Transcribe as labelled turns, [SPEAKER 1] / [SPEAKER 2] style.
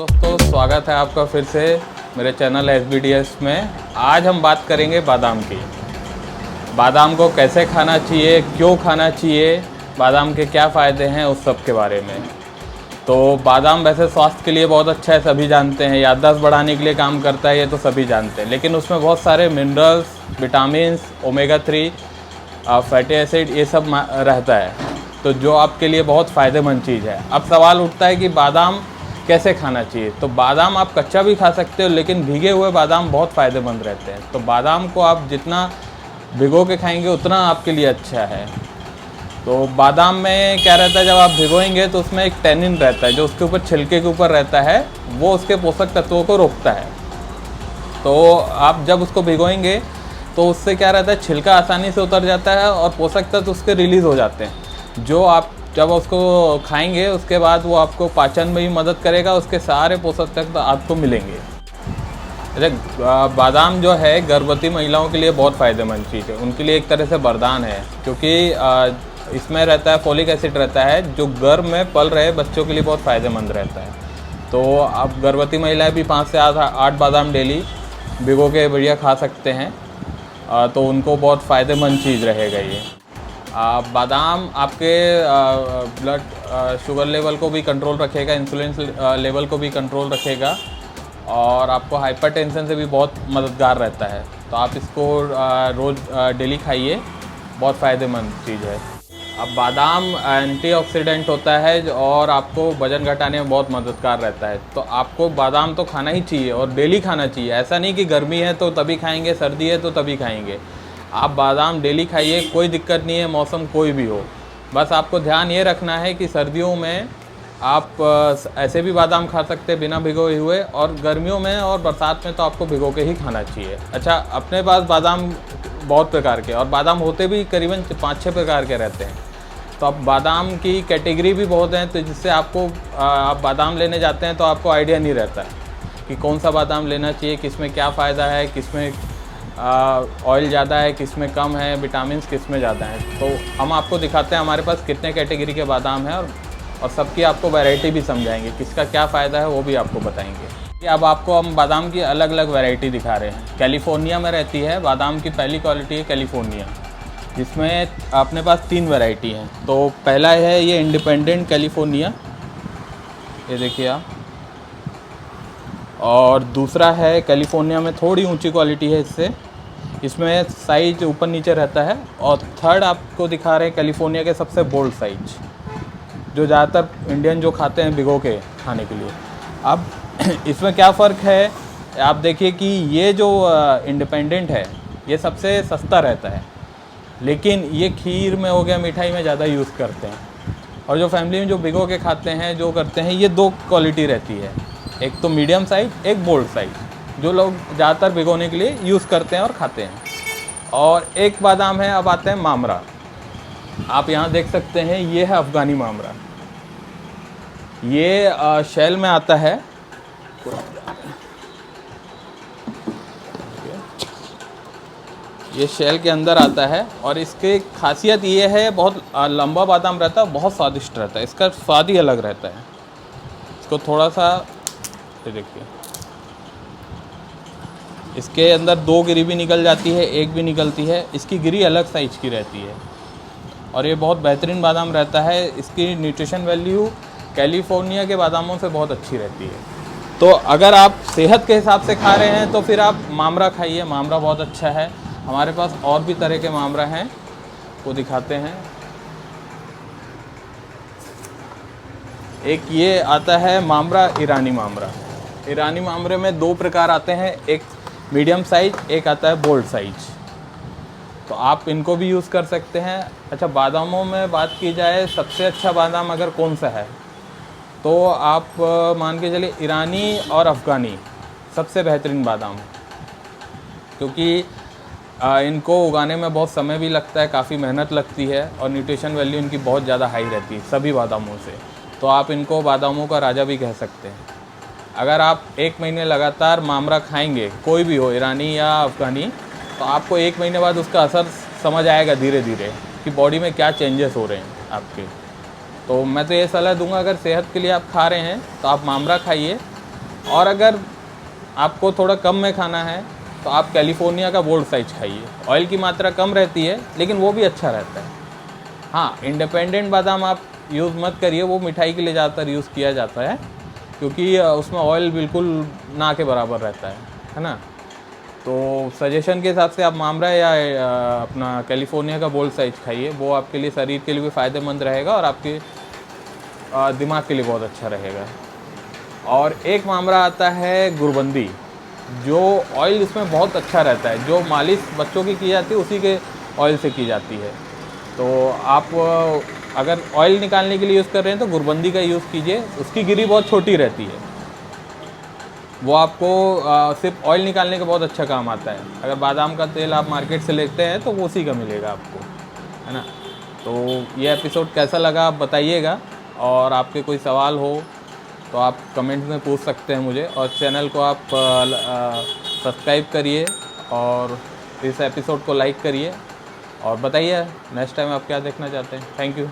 [SPEAKER 1] दोस्तों, स्वागत है आपका फिर से मेरे चैनल SBDS में। आज हम बात करेंगे बादाम की। बादाम को कैसे खाना चाहिए, क्यों खाना चाहिए, बादाम के क्या फ़ायदे हैं, उस सब के बारे में। तो बादाम वैसे स्वास्थ्य के लिए बहुत अच्छा है, सभी जानते हैं। याददाश्त बढ़ाने के लिए काम करता है, ये तो सभी जानते हैं। लेकिन उसमें बहुत सारे minerals, vitamins, omega 3, fatty acid, ये सब रहता है, तो जो आपके लिए बहुत फ़ायदेमंद चीज़ है। अब सवाल उठता है कि बादाम कैसे खाना चाहिए। तो बादाम आप कच्चा भी खा सकते हो, लेकिन भीगे हुए बादाम बहुत फ़ायदेमंद रहते हैं। तो बादाम को आप जितना भिगो के खाएंगे उतना आपके लिए अच्छा है। तो बादाम में क्या रहता है, जब आप भिगोएंगे तो उसमें एक टैनिन रहता है जो उसके ऊपर, छिलके के ऊपर रहता है, वो उसके पोषक तत्वों को रोकता है। तो आप जब उसको भिगोएंगे तो उससे क्या रहता है, छिलका आसानी से उतर जाता है और पोषक तत्व उसके रिलीज़ हो जाते हैं, जो आप जब उसको खाएंगे उसके बाद वो आपको पाचन में भी मदद करेगा, उसके सारे पोषक तत्व आपको मिलेंगे। बादाम जो है गर्भवती महिलाओं के लिए बहुत फ़ायदेमंद चीज़ है, उनके लिए एक तरह से वरदान है, क्योंकि इसमें रहता है फोलिक एसिड रहता है, जो गर्भ में पल रहे बच्चों के लिए बहुत फ़ायदेमंद रहता है। तो आप गर्भवती महिलाएं भी 5 से 8 बादाम डेली भिगो के बढ़िया खा सकते हैं, तो उनको बहुत फ़ायदेमंद चीज़ रहेगा ये। बादाम आपके ब्लड शुगर लेवल को भी कंट्रोल रखेगा, इंसुलिन लेवल को भी कंट्रोल रखेगा, और आपको हाइपरटेंशन से भी बहुत मददगार रहता है। तो आप इसको रोज़ डेली खाइए, बहुत फ़ायदेमंद चीज़ है। अब बादाम एंटीऑक्सीडेंट होता है और आपको वज़न घटाने में बहुत मददगार रहता है। तो आपको बादाम तो खाना ही चाहिए और डेली खाना चाहिए। ऐसा नहीं कि गर्मी है तो तभी खाएंगे, सर्दी है तो तभी खाएंगे। आप बादाम डेली खाइए, कोई दिक्कत नहीं है, मौसम कोई भी हो। बस आपको ध्यान ये रखना है कि सर्दियों में आप ऐसे भी बादाम खा सकते हैं बिना भिगोए हुए, और गर्मियों में और बरसात में तो आपको भिगो के ही खाना चाहिए। अच्छा, अपने पास बादाम बहुत प्रकार के, और बादाम होते भी करीबन 5-6 प्रकार के रहते हैं। तो अब बादाम की कैटेगरी भी बहुत हैं, तो जिससे आपको आप बादाम लेने जाते हैं तो आपको आइडिया नहीं रहता है कि कौन सा बादाम लेना चाहिए, किस में क्या फ़ायदा है, किस में ऑयल ज़्यादा है, किस में कम है, विटामिन्स किस में ज़्यादा है। तो हम आपको दिखाते हैं हमारे पास कितने कैटेगरी के बादाम हैं, और सबकी आपको वैरायटी भी समझाएंगे, किसका क्या फ़ायदा है वो भी आपको बताएंगे। अब आपको हम बादाम की अलग अलग वैरायटी दिखा रहे हैं। कैलिफोर्निया में रहती है बादाम की, पहली क्वालिटी है कैलिफोर्निया, जिसमें अपने पास 3 वैरायटी हैं। तो पहला है ये इंडिपेंडेंट कैलिफोर्निया, ये देखिए आप, और दूसरा है कैलिफोर्निया में थोड़ी ऊंची क्वालिटी है इससे, इसमें साइज ऊपर नीचे रहता है। और थर्ड आपको दिखा रहे हैं कैलिफोर्निया के सबसे बोल्ड साइज, जो ज़्यादातर इंडियन जो खाते हैं भिगो के खाने के लिए। अब इसमें क्या फ़र्क है, आप देखिए कि ये जो इंडिपेंडेंट है ये सबसे सस्ता रहता है, लेकिन ये खीर में हो गया, मिठाई में ज़्यादा यूज़ करते हैं। और जो फैमिली में जो भिगो के खाते हैं, जो करते हैं, ये 2 क्वालिटी रहती है, एक तो मीडियम साइज, एक बोल्ड साइज, जो लोग ज़्यादातर भिगोने के लिए यूज़ करते हैं और खाते हैं। और एक बादाम है, अब आते हैं मामरा। आप यहाँ देख सकते हैं, ये है अफ़गानी मामरा। ये शेल में आता है, ये शेल के अंदर आता है, और इसकी खासियत ये है, बहुत लंबा बादाम रहता है, बहुत स्वादिष्ट रहता है, इसका स्वाद ही अलग रहता है। इसको थोड़ा सा देखिए, इसके अंदर 2 गिरी भी निकल जाती है, एक भी निकलती है, इसकी गिरी अलग साइज की रहती है, और ये बहुत बेहतरीन बादाम रहता है। इसकी न्यूट्रिशन वैल्यू कैलिफोर्निया के बादामों से बहुत अच्छी रहती है। तो अगर आप सेहत के हिसाब से खा रहे हैं तो फिर आप मामरा खाइए, मामरा बहुत अच्छा है। हमारे पास और भी तरह के मामरा हैं, वो दिखाते हैं। एक ये आता है मामरा, ईरानी मामरा। ईरानी मामरे में 2 प्रकार आते हैं, एक मीडियम साइज, एक आता है बोल्ड साइज। तो आप इनको भी यूज़ कर सकते हैं। अच्छा, बादामों में बात की जाए, सबसे अच्छा बादाम अगर कौन सा है, तो आप मान के चलिए ईरानी और अफ़गानी सबसे बेहतरीन बादाम है, क्योंकि इनको उगाने में बहुत समय भी लगता है, काफ़ी मेहनत लगती है, और न्यूट्रिशन वैल्यू इनकी बहुत ज़्यादा हाई रहती है सभी बादामों से। तो आप इनको बादामों का राजा भी कह सकते हैं। अगर आप 1 महीने लगातार मामरा खाएंगे, कोई भी हो, ईरानी या अफ़गानी, तो आपको 1 महीने बाद उसका असर समझ आएगा धीरे धीरे कि बॉडी में क्या चेंजेस हो रहे हैं आपके। तो मैं तो ये सलाह दूंगा, अगर सेहत के लिए आप खा रहे हैं तो आप मामरा खाइए, और अगर आपको थोड़ा कम में खाना है तो आप कैलिफोर्निया का बोल्ड साइज खाइए। ऑयल की मात्रा कम रहती है लेकिन वो भी अच्छा रहता है। हाँ, इंडिपेंडेंट बादाम आप यूज़ मत करिए, वो मिठाई के लिए ज़्यादातर यूज़ किया जाता है क्योंकि उसमें ऑयल बिल्कुल ना के बराबर रहता है ना। तो सजेशन के हिसाब से आप मामरा या अपना कैलिफोर्निया का बोल्ड साइज खाइए, वो आपके लिए शरीर के लिए भी फ़ायदेमंद रहेगा और आपके दिमाग के लिए बहुत अच्छा रहेगा। और एक मामरा आता है गुरबंदी, जो ऑयल इसमें बहुत अच्छा रहता है, जो मालिश बच्चों की जाती है उसी के ऑयल से की जाती है। तो आप अगर ऑयल निकालने के लिए यूज़ कर रहे हैं तो गुरबंदी का यूज़ कीजिए, उसकी गिरी बहुत छोटी रहती है, वो आपको सिर्फ ऑयल निकालने का बहुत अच्छा काम आता है। अगर बादाम का तेल आप मार्केट से लेते हैं तो वो उसी का मिलेगा आपको, है ना। तो ये एपिसोड कैसा लगा आप बताइएगा, और आपके कोई सवाल हो तो आप कमेंट में पूछ सकते हैं मुझे, और चैनल को आप सब्सक्राइब करिए और इस एपिसोड को लाइक करिए और बताइए नेक्स्ट टाइम आप क्या देखना चाहते हैं। Thank you.